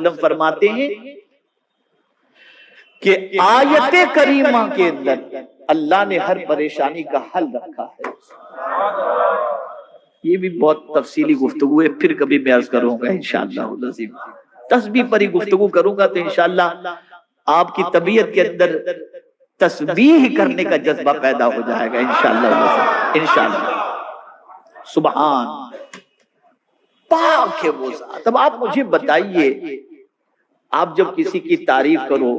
وسلم فرماتے ہیں کہ آیت کریمہ کے اندر اللہ نے ہر پریشانی کا حل رکھا ہے. یہ بھی بہت تفصیلی گفتگو ہے، پھر کبھی میں عرض کروں گا انشاءاللہ العظیم. تسبیح پر ہی گفتگو کروں گا تو انشاءاللہ آپ کی طبیعت کے اندر تسبیح کرنے کا جذبہ پیدا ہو جائے گا انشاءاللہ. انشاءاللہ. سبحان پاک ہے وہ ذات. اب آپ مجھے بتائیے، آپ جب کسی کی تعریف کرو،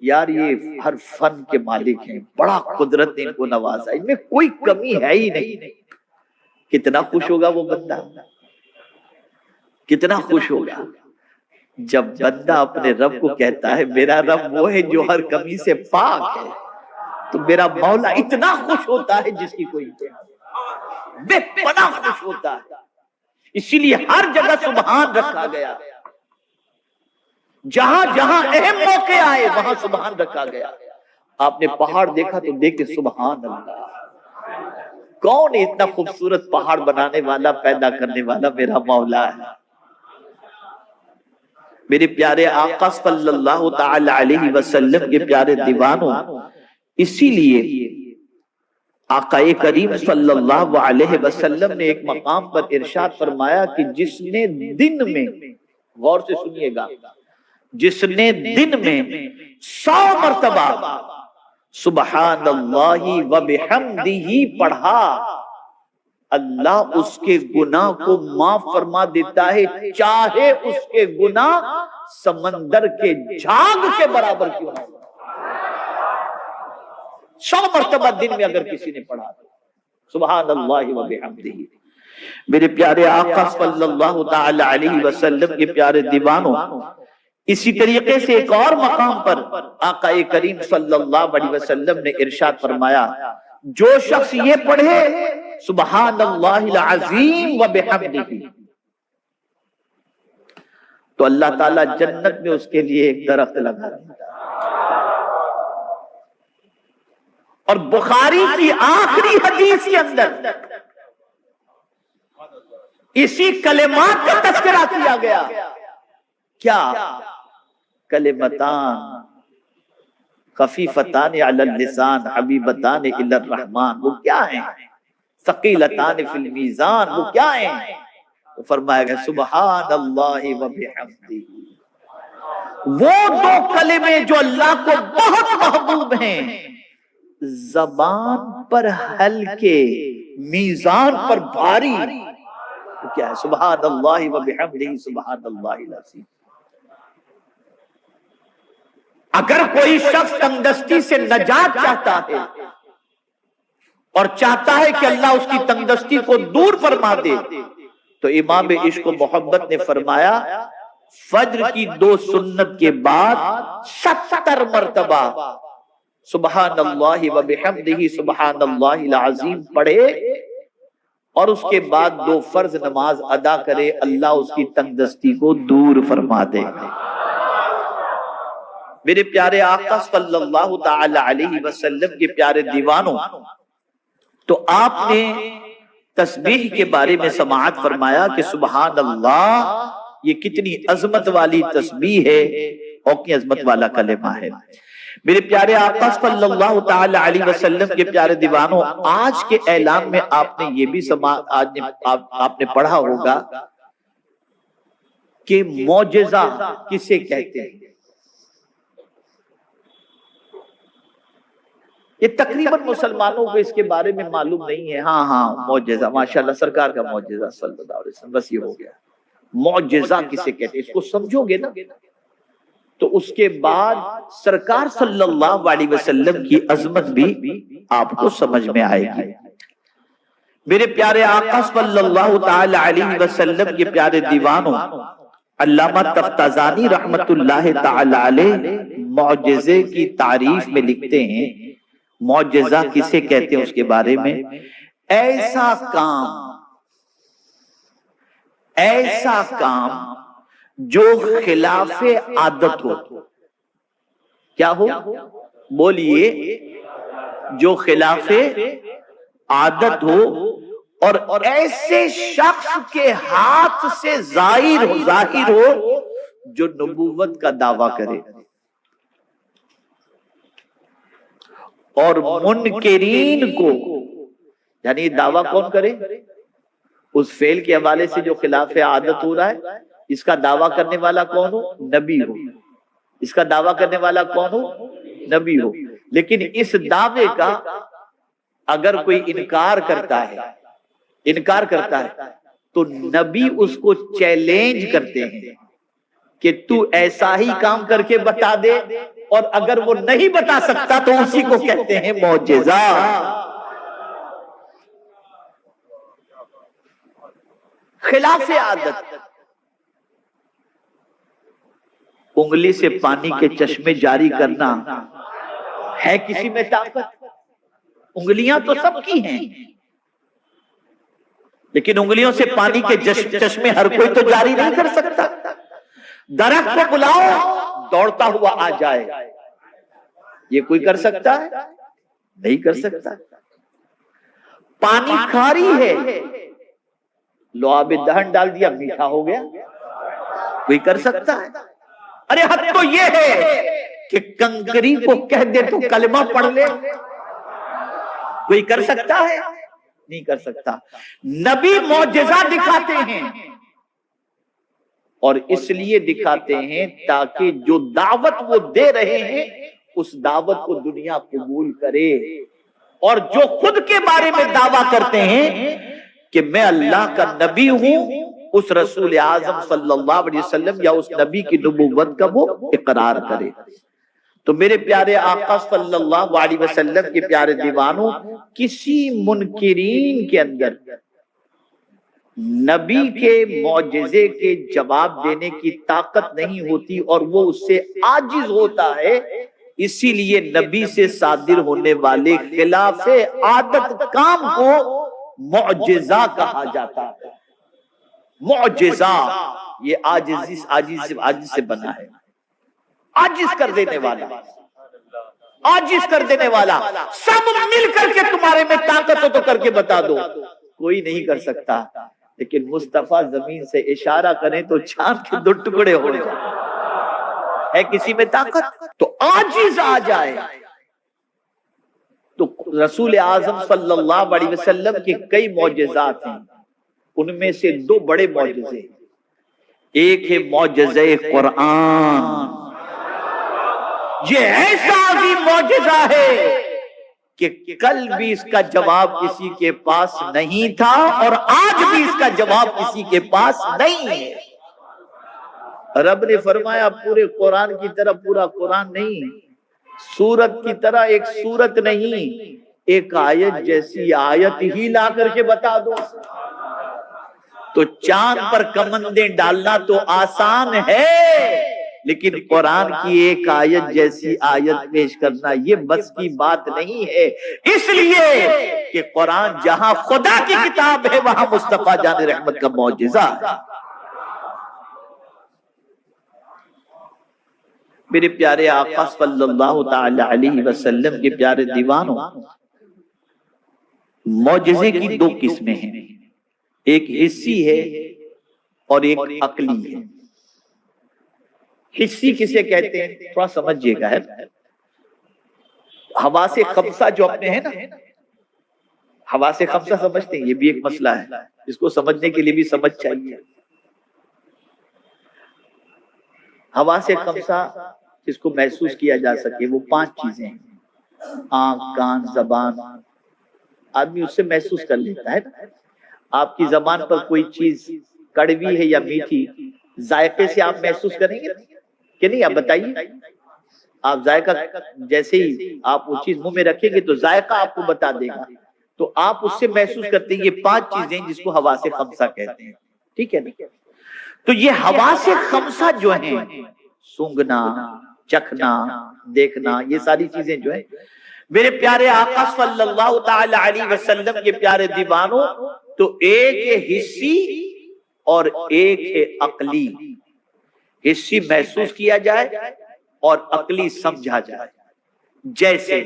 یار یہ ہر فن کے مالک ہیں، بڑا قدرت نے ان کو نوازا، ان میں کوئی کمی ہے ہی نہیں، کتنا خوش ہوگا وہ بندہ، کتنا خوش ہوگا جب بندہ اپنے رب کو کہتا ہے میرا رب وہ ہے جو ہر کمی سے پاک ہے. تو میرا مولا اتنا خوش ہوتا ہے جس کی کوئی بے پناہ خوش ہوتا ہے. اسی لیے ہر جگہ سبحان رکھا گیا، جہاں جہاں اہم موقع آئے وہاں سبحان رکھا گیا. آپ نے پہاڑ دیکھا تو دیکھے سبحان اللہ، کون اتنا خوبصورت پہاڑ بنانے والا، پیدا کرنے والا میرا مولا ہے. میرے پیارے آقا صلی اللہ تعالی علیہ وسلم کے پیارے دیوانوں، اسی لیے آقا کریم صلی اللہ علیہ وسلم نے ایک مقام پر ارشاد فرمایا کہ جس نے دن میں، غور سے سنیے گا، جس نے دن میں 100 مرتبہ سبحان اللہ و بحمدہ پڑھا، اللہ اس کے گناہ کو معاف فرما دیتا ہے، چاہے اس کے گناہ سمندر کے جھاگ کے برابر کیوں نہ ہو. 100 مرتبہ دن میں اگر کسی نے پڑھا سبحان اللہ و بحمدہ. میرے پیارے آقا صلی اللہ تعالی علیہ وسلم کے پیارے دیوانوں، اسی طریقے سے ایک اور مقام پر آقا کریم صلی اللہ علیہ وسلم نے ارشاد فرمایا جو شخص یہ پڑھے سبحان اللہ العظیم و بحمدہ، تو اللہ تعالیٰ جنت میں اس کے لیے ایک درخت لگا دیتا. اور بخاری کی آخری حدیث کے اندر اسی کلمات کا تذکرہ کیا گیا. کیا؟ کلمتان خفیفتان علی اللسان حبیبتان الی الرحمن. وہ کیا ہیں؟ ثقیلتان فی المیزان. وہ کیا ہیں؟ تو فرمایا گیا سبحان اللہ و بحمدہ. وہ دو کلمے جو اللہ کو بہت محبوب ہیں، زبان پر ہلکے، میزان پر بھاری. تو کیا ہے؟ سبحان اللہ و بحمدہ سبحان اللہ العظیم. اگر کوئی شخص تنگدستی سے نجات چاہتا ہے اور چاہتا ہے کہ اللہ اس کی تنگدستی کو دور فرما دے، تو امام عشق و محبت نے فرمایا فجر کی 2 سنت کے بعد 70 مرتبہ سبحان اللہ و بحمدہ سبحان اللہ العظیم پڑھے، اور اس کے بعد 2 فرض نماز ادا کرے، اللہ اس کی تنگدستی کو دور فرما دے. میرے پیارے آقا صلی اللہ تعالی علیہ وسلم کے پیارے دیوانوں، تو آپ نے تسبیح کے بارے میں سماعت فرمایا کہ سبحان اللہ یہ کتنی عظمت والی تسبیح ہے اور کتنی عظمت والا کلمہ ہے. میرے پیارے آقا صلی اللہ تعالی علیہ وسلم کے پیارے دیوانوں، آج کے اعلان میں آپ نے یہ بھی آپ نے پڑھا ہوگا کہ معجزہ کسے کہتے ہیں. یہ تقریباً مسلمانوں کو اس کے بارے میں معلوم نہیں ہے. ہاں معجزہ، ماشاءاللہ سرکار کا معجزہ صلی اللہ علیہ وسلم، بس یہ ہو گیا. معجزہ کسے کہتے ہیں اس کو سمجھو گے نا تو اس کے بعد سرکار صلی اللہ علیہ وسلم کی عظمت بھی آپ کو سمجھ میں آئے گی. میرے پیارے آقا صلی اللہ تعالی علیہ وسلم کے پیارے دیوانوں، علامہ تفتازانی رحمت اللہ تعالی علیہ معجزے کی تعریف میں لکھتے ہیں، معجزہ کسے کہتے ہیں اس کے بارے میں، ایسا کام جو خلاف عادت ہو. کیا ہو؟ بولیے. جو خلاف عادت ہو اور ایسے شخص کے ہاتھ سے ظاہر ہو جو نبوت کا دعویٰ کرے، اور منکرین کو، یعنی دعویٰ کون کرے؟ اس فعل کے حوالے سے جو خلاف عادت ہو رہا ہے، اس کا دعویٰ کرنے والا کون ہو؟ نبی ہو۔ اس کا دعویٰ کرنے والا کون ہو؟ نبی ہو۔ لیکن اس دعوے کا اگر کوئی انکار کرتا ہے تو نبی اس کو چیلنج کرتے ہیں کہ تو ایسا ہی کام کر کے بتا دے، اور اگر وہ نہیں بتا سکتا تو اسی کو کہتے ہیں معجزہ۔ خلاف عادت، انگلی سے پانی کے چشمے جاری کرنا ہے کسی میں طاقت؟ انگلیاں تو سب کی ہیں، لیکن انگلیوں سے پانی کے چشمے ہر کوئی تو جاری نہیں کر سکتا۔ درخت کو بلاؤ دوڑتا ہوا آ جائے، یہ کوئی کر سکتا ہے؟ نہیں کر سکتا۔ پانی کھاری ہے، لو آب دہن ڈال دیا میٹھا ہو گیا، کوئی کر سکتا ہے؟ ارے حد تو یہ ہے کہ کنکری کو کہہ دے تو کلمہ پڑھ لے، کوئی کر سکتا ہے؟ نہیں کر سکتا۔ نبی معجزہ دکھاتے ہیں، اور اس لیے دکھاتے ہیں تاکہ جو دعوت وہ دے رہے ہیں اس دعوت کو دنیا قبول کرے، اور جو خود کے بارے میں دعویٰ کرتے ہیں کہ میں اللہ کا نبی ہوں، اس رسول اعظم صلی اللہ علیہ وسلم یا اس نبی کی نبوت کا وہ اقرار کرے۔ تو میرے پیارے آقا صلی اللہ علیہ وسلم کے پیارے دیوانوں، کسی منکرین کے اندر نبی کے معجزے کے جواب دینے کی طاقت نہیں ہوتی، اور وہ اس سے عاجز ہوتا ہے۔ اسی لیے نبی سے صادر ہونے والے خلاف عادت کام کو معجزہ کہا جاتا ہے۔ معجزہ یہ عاجز سے بنا ہے، عاجز کر دینے والا، عاجز کر دینے والا۔ سب مل کر کے تمہارے میں طاقت ہو تو کر کے بتا دو، کوئی نہیں کر سکتا۔ لیکن مصطفیٰ زمین سے اشارہ کریں تو چاند کے 2 ٹکڑے ہو جائیں، ہے کسی میں طاقت؟ تو عاجز آ جائے۔ تو رسول اعظم صلی اللہ علیہ وسلم کے کئی معجزات ہیں، ان میں سے 2 بڑے معجزے، ایک ہے معجزہ قرآن، یہ ایسا عظیم معجزہ ہے کہ کل بھی اس کا جواب کسی کے پاس نہیں تھا، اور آج بھی اس کا جواب کسی کے پاس نہیں ہے۔ رب نے فرمایا پورے قرآن کی طرح پورا قرآن نہیں، سورت کی طرح ایک سورت نہیں، ایک آیت جیسی آیت ہی لا کر کے بتا دو۔ تو چاند پر کمندیں ڈالنا تو آسان ہے، لیکن قرآن کی ایک آیت جیسی آیت پیش کرنا یہ بس کی بات نہیں ہے، اس لیے کہ قرآن جہاں خدا کی کتاب ہے وہاں مصطفیٰ جان رحمت کا معجزہ ہے۔ میرے پیارے آقا صلی اللہ تعالی علیہ وسلم کے پیارے دیوانوں، معجزے کی 2 قسمیں ہیں، ایک حسی ہے اور ایک عقلی ہے۔ حسی کسے کہتے ہیں تھوڑا سمجھئے گا، ہے حواس خمسہ جو اپنے ہیں نا، حواس خمسہ سمجھتے ہیں، یہ بھی ایک مسئلہ ہے، اس کو سمجھنے کے لیے بھی سمجھ چاہیے۔ حواس خمسہ جس کو محسوس کیا جا سکے وہ 5 چیزیں ہیں، آنکھ، کان، زبان، آدمی اس سے محسوس کر لیتا ہے نا۔ آپ کی زبان پر کوئی چیز کڑوی ہے یا میٹھی، ذائقے سے آپ محسوس کریں گے کہ نہیں؟ آپ بتائیے، آپ ذائقہ جیسے ہی آپ وہ چیز منہ میں رکھیں گے تو ذائقہ آپ کو بتا دے گا، تو آپ اس سے محسوس کرتے ہیں۔ یہ 5 چیزیں جس کو حواس خمسہ کہتے ہیں، ٹھیک ہے نا؟ تو یہ حواس خمسہ جو ہیں، سونگھنا، چکھنا، دیکھنا، یہ ساری چیزیں جو ہیں، میرے پیارے آقا صلی اللہ تعالی علیہ وسلم کے پیارے دیوانوں، تو ایک ہے حسی اور ایک ہے عقلی۔ حسی محسوس کیا جائے اور عقلی سمجھا جائے۔ جیسے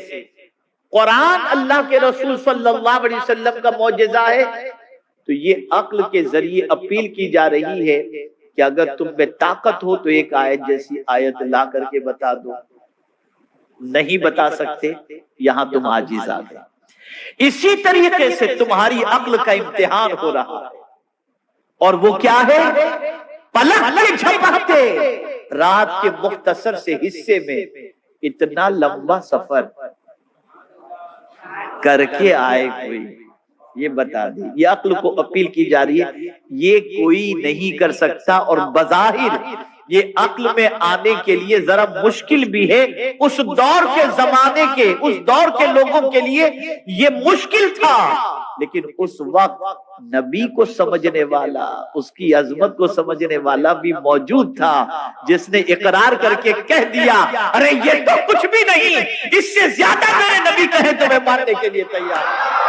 قرآن اللہ کے رسول صلی اللہ علیہ وسلم کا معجزہ ہے، تو یہ عقل کے ذریعے اپیل کی جا رہی ہے کہ اگر تم میں طاقت ہو تو ایک آیت جیسی آیت لا کر کے بتا دو، نہیں بتا سکتے، یہاں تم عاجز آ گئے۔ اسی طریقے سے تمہاری عقل کا امتحان ہو رہا ہے، اور وہ کیا ہے؟ پلک کے جھپکتے رات کے مختصر سے حصے میں اتنا لمبا سفر کر کے آئے کوئی، یہ بتا دی۔ یہ عقل کو اپیل کی جا رہی ہے، یہ کوئی نہیں کر سکتا، اور بظاہر یہ عقل میں آنے کے لیے ذرا مشکل بھی ہے۔ اس دور کے زمانے کے، اس دور کے لوگوں کے لیے یہ مشکل تھا، لیکن اس وقت نبی کو سمجھنے والا، اس کی عظمت کو سمجھنے والا بھی موجود تھا، جس نے اقرار کر کے کہہ دیا ارے یہ تو کچھ بھی نہیں، اس سے زیادہ میرے نبی کہیں تو میں ماننے کے لیے تیار ہوں۔